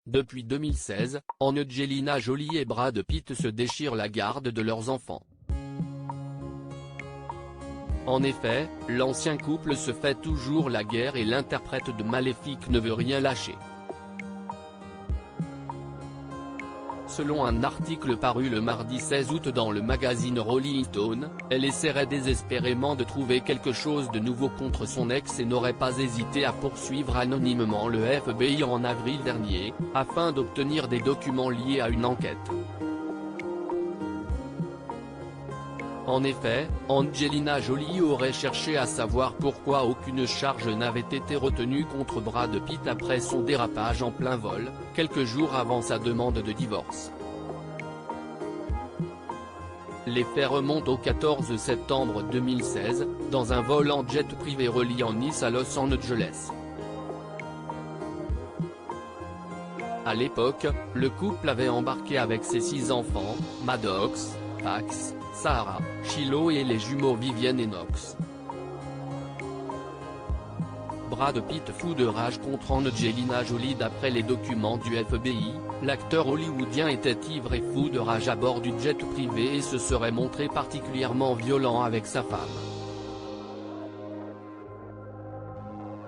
Depuis 2016, Angelina Jolie et Brad Pitt se déchirent la garde de leurs enfants. En effet, l'ancien couple se fait toujours la guerre et l'interprète de Maléfique ne veut rien lâcher. Selon un article paru le mardi 16 août dans le magazine Rolling Stone, elle essaierait désespérément de trouver quelque chose de nouveau contre son ex et n'aurait pas hésité à poursuivre anonymement le FBI en avril dernier, afin d'obtenir des documents liés à une enquête. En effet, Angelina Jolie aurait cherché à savoir pourquoi aucune charge n'avait été retenue contre Brad Pitt après son dérapage en plein vol, quelques jours avant sa demande de divorce. Les faits remontent au 14 septembre 2016, dans un vol en jet privé reliant Nice à Los Angeles. À l'époque, le couple avait embarqué avec ses 6 enfants, Maddox, Pax, Sarah, Shiloh et les jumeaux Vivienne et Knox. Brad Pitt fou de rage contre Angelina Jolie. D'après les documents du FBI, l'acteur hollywoodien était ivre et fou de rage à bord du jet privé et se serait montré particulièrement violent avec sa femme.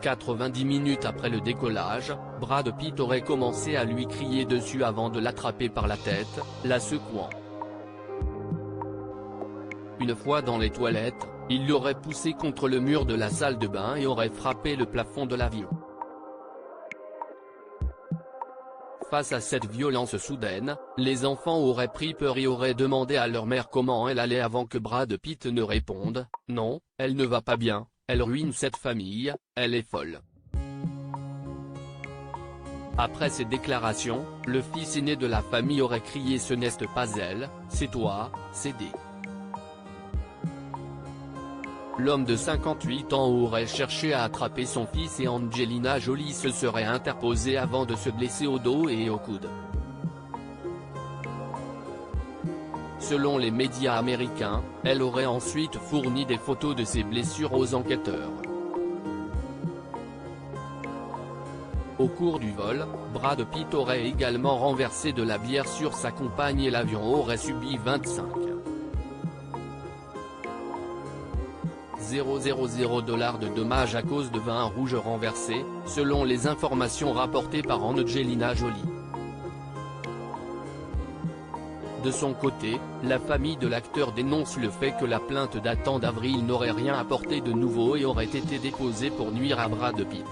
90 minutes après le décollage, Brad Pitt aurait commencé à lui crier dessus avant de l'attraper par la tête, la secouant. Une fois dans les toilettes, il l'aurait poussé contre le mur de la salle de bain et aurait frappé le plafond de l'avion. Face à cette violence soudaine, les enfants auraient pris peur et auraient demandé à leur mère comment elle allait avant que Brad Pitt ne réponde « Non, elle ne va pas bien, elle ruine cette famille, elle est folle ». Après ces déclarations, le fils aîné de la famille aurait crié « Ce n'est pas elle, c'est toi, c'est D ». L'homme de 58 ans aurait cherché à attraper son fils et Angelina Jolie se serait interposée avant de se blesser au dos et au coude. Selon les médias américains, elle aurait ensuite fourni des photos de ses blessures aux enquêteurs. Au cours du vol, Brad Pitt aurait également renversé de la bière sur sa compagne et l'avion aurait subi 25 000 $ de dommages à cause de vin rouge renversé, selon les informations rapportées par Angelina Jolie. De son côté, la famille de l'acteur dénonce le fait que la plainte datant d'avril n'aurait rien apporté de nouveau et aurait été déposée pour nuire à Brad Pitt.